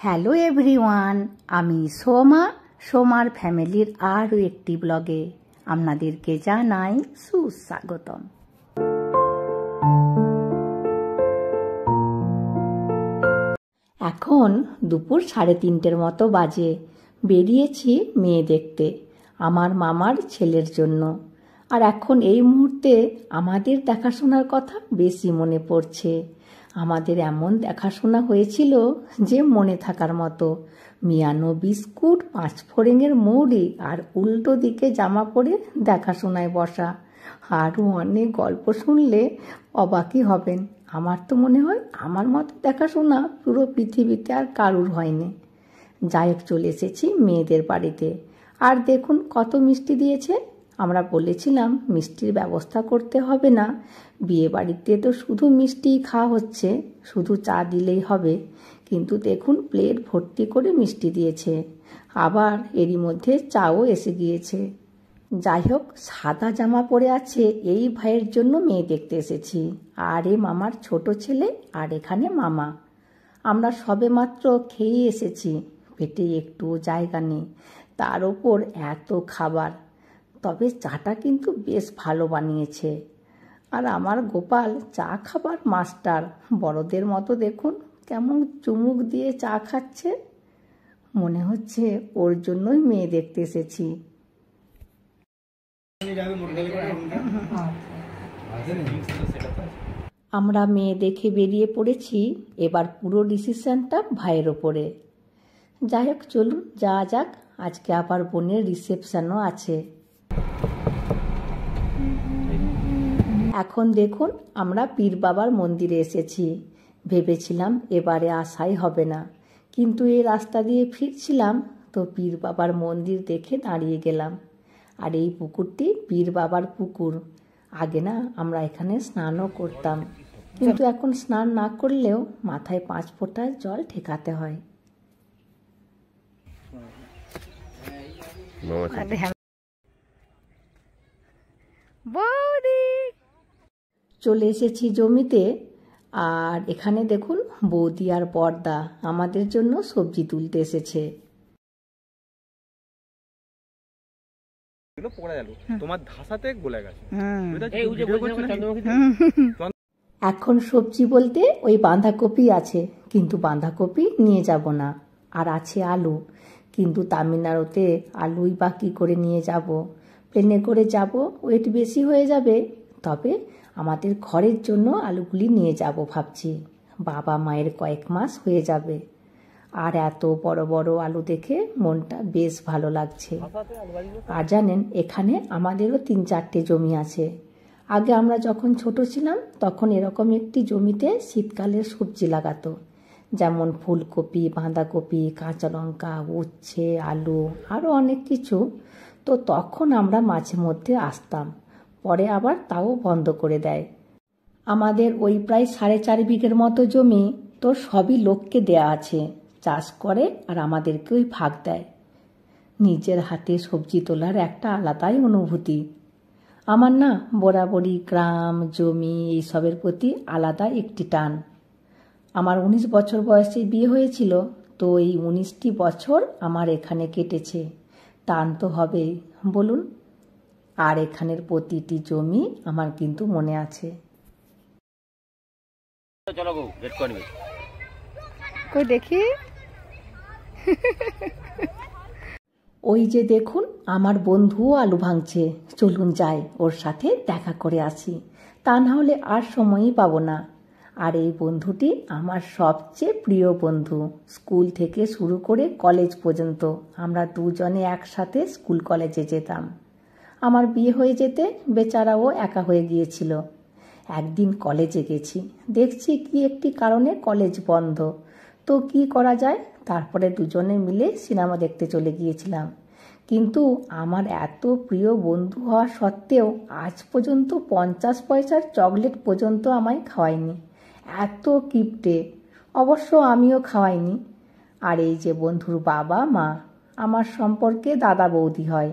Hello everyone, আমি সোমার ফ্যামিলির আরও একটি ব্লগে আপনাদেরকে জানাই সুস্বাগতম। এখন দুপুর 3:30 মতো বাজে। বেরিয়েছি মেয়ে দেখতে আমার মামার ছেলের জন্য। আর এখন এই মুহূর্তে আমাদের দেখাশোনার কথা বেশি মনে পড়ছে। আমাদের এমন দেখাশোনা হয়েছিল যে মনে থাকার মতো। মিয়ানো বিস্কুট, 5 ফোড়ের মুড়ি আর উল্টো দিকে জামা পরে দেখাশোনায় বসা। আরও অনেক গল্প শুনলে অবাকই হবেন। আমার তো মনে হয় আমার মতো দেখাশোনা পুরো পৃথিবীতে আর কারুর হয়নি। যাই হোক, চলে এসেছি মেয়েদের বাড়িতে। আর দেখুন কত মিষ্টি দিয়েছে। আমরা বলেছিলাম মিষ্টির ব্যবস্থা করতে হবে না, বিয়ে বাড়িতে তো শুধু মিষ্টিই খাওয়া হচ্ছে, শুধু চা দিলেই হবে। কিন্তু দেখুন প্লেট ভর্তি করে মিষ্টি দিয়েছে, আবার এরই মধ্যে চাও এসে গিয়েছে। যাই হোক, সাদা জামা পরে আছে এই ভাইয়ের জন্য মেয়ে দেখতে এসেছি। আর এ মামার ছোট ছেলে, আর এখানে মামা। আমরা সবে মাত্র খেয়ে এসেছি, পেটে একটু জায়গা নেই, তার ওপর এত খাবার। তবে চাটা কিন্তু বেশ ভালো বানিয়েছে। আর আমার গোপাল চা খাবার মাস্টার, বড়দের মতো দেখুন কেমন চুমুক দিয়ে চা খাচ্ছে। মনে হচ্ছে ওর জন্যই মেয়ে দেখতে এসেছি। আমরা মেয়ে দেখে বেরিয়ে পড়েছি। এবার পুরো ডিসিশনটা ভাইয়ের ওপরে। যাই হোক, চলুন যাওয়া যাক। আজকে আবার বোনের রিসেপশনও আছে। এখন দেখুন আমরা পীর বাবার মন্দিরে এসেছি। ভেবেছিলাম এবারে আসাই হবে না, কিন্তু এই রাস্তা দিয়ে ফিরছিলাম তো পীর বাবার মন্দির দেখে দাঁড়িয়ে গেলাম। আর এই পুকুরটি পীর বাবার পুকুর। আগে না আমরা এখানে স্নানও করতাম, কিন্তু এখন স্নান না করলেও মাথায় 5 ফোঁটা জল ঠেকাতে হয়। চলে এসেছি জমিতে। আর এখানে দেখুন বৌদি আর বড়দা আমাদের জন্য সবজি তুলতে এসেছে। এখন সবজি বলতে ওই বাঁধাকপি আছে, কিন্তু বাঁধাকপি নিয়ে যাব না। আর আছে আলু, কিন্তু তামিলনাড়ুতে আলুই বা কী করে নিয়ে যাব? প্লেনে করে যাব, ওয়েট বেশি হয়ে যাবে। তবে আমাদের ঘরের জন্য আলুগুলি নিয়ে যাব ভাবছি। বাবা মায়ের কয়েক মাস হয়ে যাবে। আর এত বড় বড় আলু দেখে মনটা বেশ ভালো লাগছে। আর জানেন, এখানে আমাদেরও 3-4টে জমি আছে। আগে আমরা যখন ছোট ছিলাম তখন এরকম একটি জমিতে শীতকালের সবজি লাগাতো, যেমন ফুলকপি, বাঁধাকপি, কাঁচা লঙ্কা, উচ্ছে, আলু, আরও অনেক কিছু। তো তখন আমরা মাঝে মধ্যে আসতাম, পরে আবার তাও বন্ধ করে দেয়। আমাদের ওই প্রায় 4.5 বিঘের মতো জমি, তো সবই লোককে দেয়া আছে, চাষ করে আর আমাদেরকেই ভাগ দেয়। নিজের হাতে সবজি তোলার একটা আলাদাই অনুভূতি। আমার না বরাবরই গ্রাম, জমি এইসবের প্রতি আলাদা একটি টান। আমার 19 বছর বয়সে বিয়ে হয়েছিল, তো এই 19টি বছর আমার এখানে কেটেছে। টান তো হবেই বলুন। আর এখানের প্রতিটি জমি আমার কিন্তু মনে আছে। কই দেখি, ওই যে দেখুন আমার বন্ধুও আলু ভাঙছে। চলুন যাই, ওর সাথে দেখা করে আসি, তা না হলে আর সময়ই পাবো না। আর এই বন্ধুটি আমার সবচেয়ে প্রিয় বন্ধু। স্কুল থেকে শুরু করে কলেজ পর্যন্ত আমরা দুজনে একসাথে স্কুল কলেজে যেতাম। আমার বিয়ে হয়ে যেতে বেচারাও একা হয়ে গিয়েছিল। একদিন কলেজে গেছি, দেখছি কি একটি কারণে কলেজ বন্ধ। তো কি করা যায়, তারপরে দুজনে মিলে সিনেমা দেখতে চলে গিয়েছিলাম। কিন্তু আমার এত প্রিয় বন্ধু হওয়া সত্ত্বেও আজ পর্যন্ত 50 পয়সার চকলেট পর্যন্ত আমায় খাওয়ায়নি। এত কিপটে। অবশ্য আমিও খাওয়াইনি। আর এই যে বন্ধুর বাবা মা, আমার সম্পর্কে দাদা বৌদি হয়।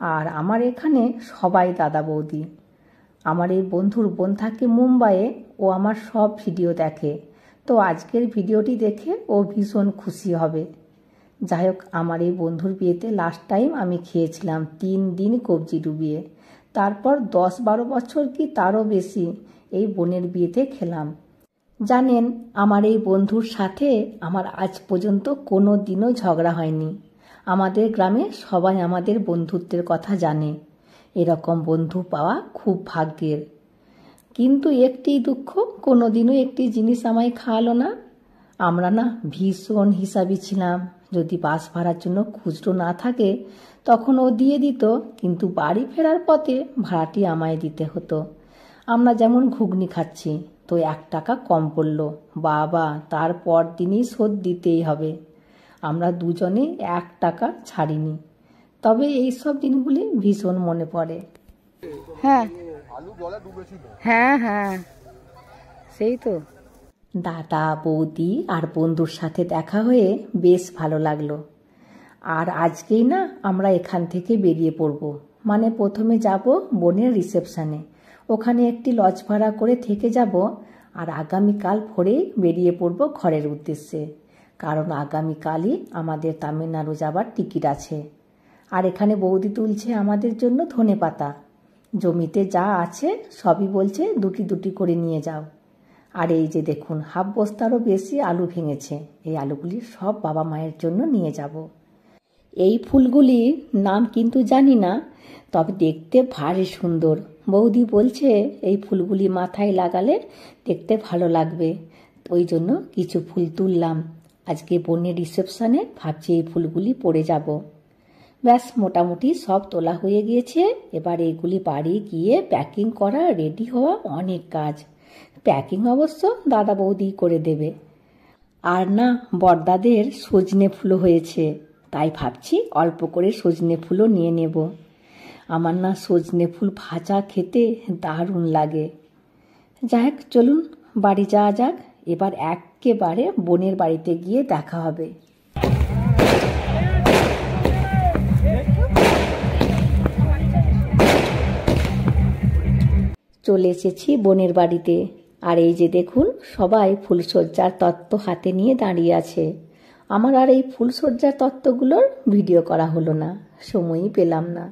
আর আমার এখানে সবাই দাদা বৌদি। আমার এই বন্ধুর বোন থাকে মুম্বাইয়ে, ও আমার সব ভিডিও দেখে। তো আজকের ভিডিওটি দেখে ও ভীষণ খুশি হবে। যাই হোক, আমার এই বন্ধুর বিয়েতে লাস্ট টাইম আমি খেয়েছিলাম 3 দিন কবজি ডুবিয়ে, তারপর 10-12 বছর কি তারও বেশি এই বোনের বিয়েতে খেলাম। জানেন, আমার এই বন্ধুর সাথে আমার আজ পর্যন্ত কোনো দিনও ঝগড়া হয়নি। আমাদের গ্রামে সবাই আমাদের বন্ধুত্বের কথা জানে। এরকম বন্ধু পাওয়া খুব ভাগ্যের। কিন্তু একটি দুঃখ, কোনো দিনও একটি জিনিস আমায় খাওয়ালো না। আমরা না ভীষণ হিসাবি ছিলাম। যদি বাস ভাড়ার জন্য খুচরো না থাকে তখন ও দিয়ে দিত, কিন্তু বাড়ি ফেরার পথে ভাড়াটি আমায় দিতে হতো। আমরা যেমন ঘুগনি খাচ্ছি, তো 1 টাকা কম পড়লো, বাবা তারপর দিনই শোধ দিতেই হবে। আমরা দুজনে 1 টাকা ছাড়িনি। তবে এই সব দিনগুলি ভীষণ মনে পড়ে। হ্যাঁ হ্যাঁ হ্যাঁ, সেই তো। দাদা বৌদি আর বন্ধুর সাথে দেখা হয়ে বেশ ভালো লাগলো। আর আজকেই না আমরা এখান থেকে বেরিয়ে পড়ব। মানে প্রথমে যাব বোনের রিসেপশানে, ওখানে একটি লজ ভাড়া করে থেকে যাব, আর আগামীকাল ভোরেই বেরিয়ে পড়ব ঘরের উদ্দেশ্যে। কারণ আগামীকালই আমাদের তামিলনাড়ু যাবার টিকিট আছে। আর এখানে বৌদি তুলছে আমাদের জন্য ধনেপাতা। জমিতে যা আছে সবই বলছে 2টি করে নিয়ে যাও। আর এই যে দেখুন, 1/2 বস্তারও বেশি আলু ভেঙেছে। এই আলুগুলি সব বাবা মায়ের জন্য নিয়ে যাব। এই ফুলগুলির নাম কিন্তু জানি না, তবে দেখতে ভারী সুন্দর। বৌদি বলছে এই ফুলগুলি মাথায় লাগালে দেখতে ভালো লাগবে, ওই জন্য কিছু ফুল তুললাম। আজকে বোনের রিসেপশনে ভাবছি এই ফুলগুলি পরে যাব। ব্যাস, মোটামুটি সব তোলা হয়ে গিয়েছে। এবার এইগুলি বাড়ি গিয়ে প্যাকিং করা, রেডি হওয়া অনেক কাজ। প্যাকিং অবশ্য দাদা বৌদি করে দেবে। আর না, বড়দাদের সজনে ফুলও হয়েছে, তাই ভাবছি অল্প করে সজনে ফুলও নিয়ে নেব। আমার না সজনে ফুল ভাজা খেতে দারুণ লাগে। যাই হোক, চলুন বাড়ি যাওয়া যাক। এবার একেবারে বোনের বাড়িতে গিয়ে দেখা হবে। চলে এসেছি বোনের বাড়িতে। আর এই যে দেখুন, সবাই ফুলসজ্জার তত্ত্ব হাতে নিয়ে দাঁড়িয়ে আছে। আমার আর এই ফুলসজ্জার তত্ত্বগুলোর ভিডিও করা হলো না, সময়ই পেলাম না।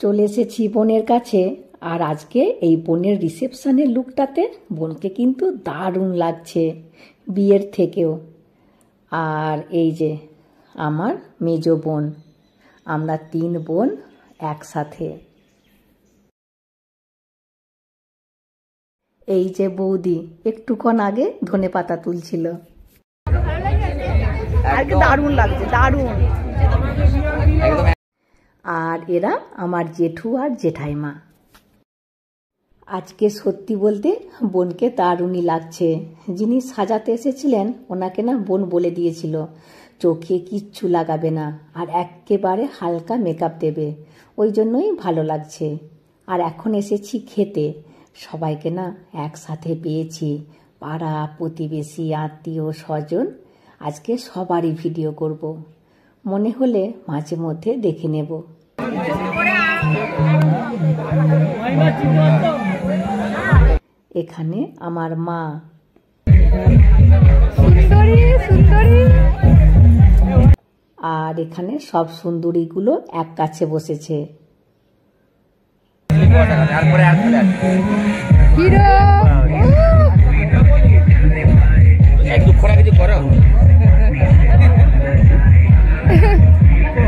চলে এসেছি বোনের কাছে। আর আজকে এই বোনের রিসেপশনের লুকটাতে বোনকে কিন্তু দারুণ লাগছে, বিয়ের থেকেও। আর এই যে আমার মেজো বোন, আমরা 3 বোন একসাথে। এই যে বৌদি একটুক্ষণ আগে ধনেপাতা তুলছিল। দারুণ লাগছে, দারুণ। আর এরা আমার জেঠু আর জেঠাইমা। আজকে সত্যি বলতে বোনকে দারুণই লাগছে। যিনি সাজাতে এসেছিলেন ওনাকে না বোন বলে দিয়েছিল চোখে কিচ্ছু লাগাবে না, আর একেবারে হালকা মেকআপ দেবে, ওই জন্যই ভালো লাগছে। আর এখন এসেছি খেতে। সবাইকে না একসাথে পেয়েছি, পাড়া প্রতিবেশী আত্মীয় স্বজন। আজকে সবারই ভিডিও করব, মনে হলে মাঝে মধ্যে দেখে নেব। এখানে আমার মা, আর এখানে সব সুন্দরীগুলো এক কাছে বসেছে।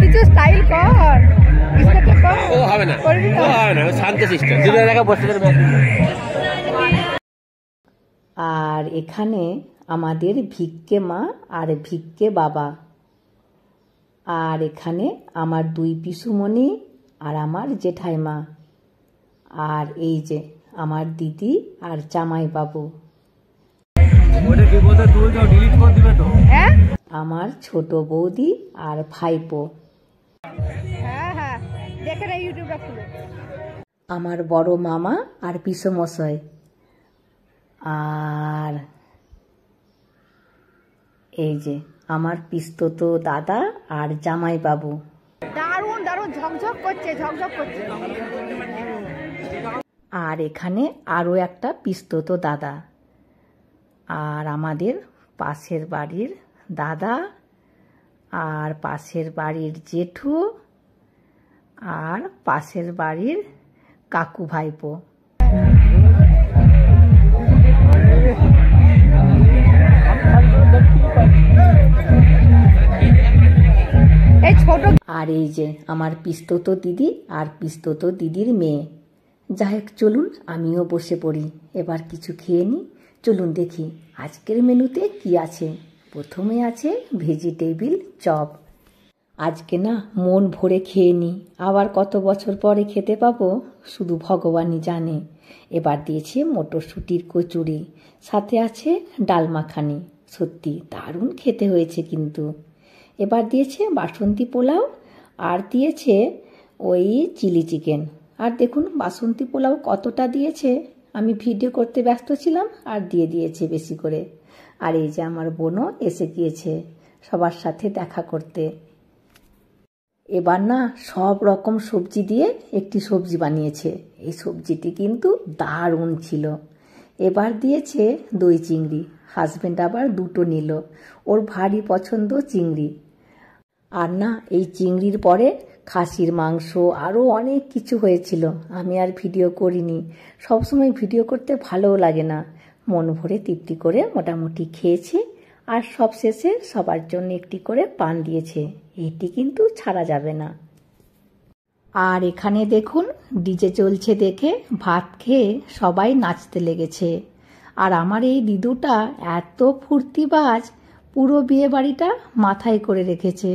কিছু স্টাইল কর, ও হবে না, ও হবে না, শান্ত সিস্টেম দুটো দেখা বসে। আর এখানে আমাদের ভিক্ষে মা আর ভিক্ষে বাবা, আর এখানে আমার দুই পিসুমণি আর আমার জেঠাইমা, আর এই যে আমার দিদি আর জামাই বাবু, আমার ছোট বৌদি আর ভাইপো, আমার বড় মামা আর পিসমশাই, আর এই যে আমার পিস্তত দাদা আর জামাই বাবু। দারুণ দারুণ ঝকঝক করছে, ঝকঝক করছে। আর এখানে আরো একটা পিস্তত দাদা, আর আমাদের পাশের বাড়ির দাদা, আর পাশের বাড়ির জেঠু, আর পাশের বাড়ির কাকু ভাইপো। আর এই যে আমার পিস্তত দিদি আর পিস্তত দিদির মেয়ে। যাই হোক, চলুন আমিও বসে পড়ি, এবার কিছু খেয়ে নিই। চলুন দেখি আজকের মেনুতে কি আছে। প্রথমে আছে ভেজিটেবিল চপ। আজকে না মন ভরে খেয়ে নিই, আবার কত বছর পরে খেতে পাবো শুধু ভগবানই জানে। এবার দিয়েছে মটরশুঁটির কচুরি, সাথে আছে ডাল মাখানি। সত্যি দারুণ খেতে হয়েছে কিন্তু। এবার দিয়েছে বাসন্তী পোলাও, আর দিয়েছে ওই চিলি চিকেন। আর দেখুন বাসন্তী পোলাও কতটা দিয়েছে, আমি ভিডিও করতে ব্যস্ত ছিলাম আর দিয়ে দিয়েছে বেশি করে। আর এই যে আমার বোনও এসে গিয়েছে সবার সাথে দেখা করতে। এবার না সব রকম সবজি দিয়ে একটি সবজি বানিয়েছে, এই সবজিটি কিন্তু দারুণ ছিল। এবার দিয়েছে দই চিংড়ি, হাজবেন্ড আবার দুটো নিল, ওর ভারী পছন্দ চিংড়ি। আর না এই চিংড়ির পরে খাসির মাংস আরও অনেক কিছু হয়েছিল, আমি আর ভিডিও করিনি। সবসময় ভিডিও করতে ভালোও লাগে না। মন ভরে তৃপ্তি করে মোটামুটি খেয়েছি। আর সব শেষে সবার জন্য একটি করে পান দিয়েছে, এটি কিন্তু ছাড়া যাবে না। আর এখানে দেখুন ডিজে চলছে দেখে ভাত খেয়ে সবাই নাচতে লেগেছে। আর আমার এই দিদুটা এত ফুর্তিবাজ, পুরো বিয়ে বাড়িটা মাথায় করে রেখেছে।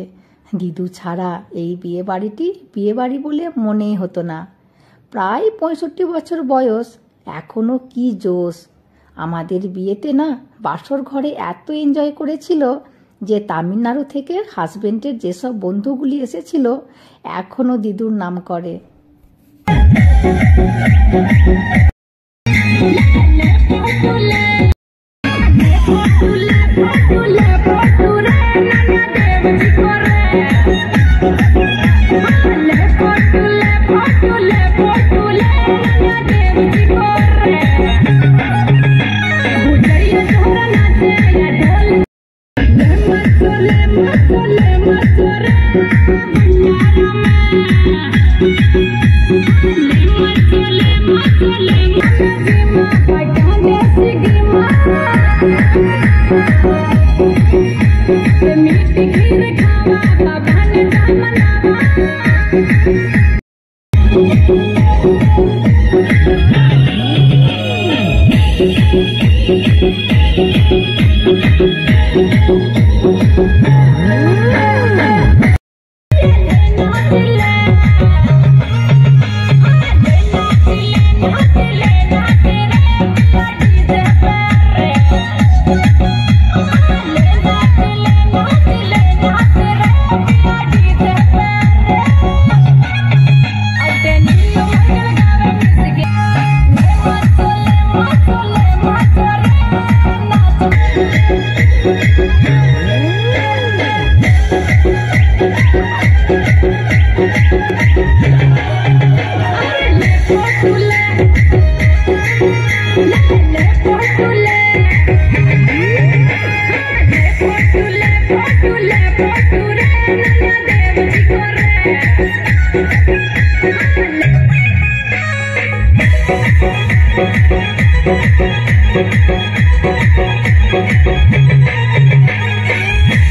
দিদু ছাড়া এই বিয়ে বাড়িটি বিয়ে বাড়ি বলে মনেই হতো না। প্রায় 65 বছর বয়স, এখনো কি জোশ। আমাদের বিয়েতে না বাসর ঘরে এত এনজয় করেছিল যে তামিলনাড়ু থেকে হাজবেন্ডের যেসব বন্ধুগুলি এসেছিল এখনো দিদুর নাম করে।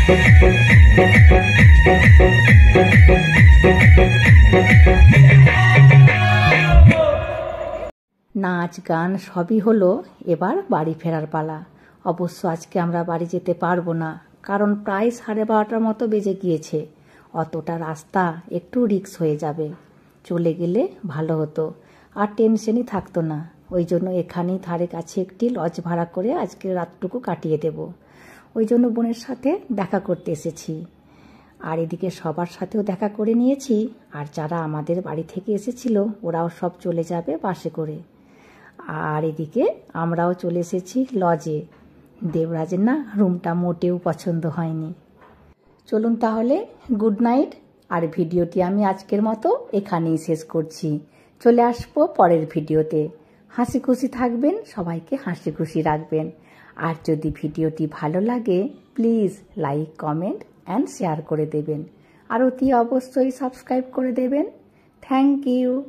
নাচ গান সবই হলো, এবার বাড়ি ফেরার পালা। অবশ্য আজকে আমরা বাড়ি যেতে পারবো না, কারণ প্রায় 12:30টার মতো বেজে গিয়েছে। অতটা রাস্তা একটু রিস্ক হয়ে যাবে। চলে গেলে ভালো হতো, আর টেনশনই থাকতো না। ওই জন্য এখানেই ধারে কাছে একটি লজ ভাড়া করে আজকে রাতটুকু কাটিয়ে দেব। ওই জন্য বোনের সাথে দেখা করতে এসেছি। আর এদিকে সবার সাথেও দেখা করে নিয়েছি। আর যারা আমাদের বাড়ি থেকে এসেছিল ওরাও সব চলে যাবে বাসে করে। আর এদিকে আমরাও চলে এসেছি লজে। দেবরাজের না রুমটা মোটেও পছন্দ হয়নি। চলুন তাহলে গুড নাইট। আর ভিডিওটি আমি আজকের মতো এখানেই শেষ করছি। চলে আসবো পরের ভিডিওতে। হাসি খুশি থাকবেন, সবাইকে হাসি খুশি রাখবেন। আর যদি ভিডিওটি ভালো লাগে please like, comment and share করে দেবেন। আর অতি অবশ্যই সাবস্ক্রাইব করে দেবেন। Thank you.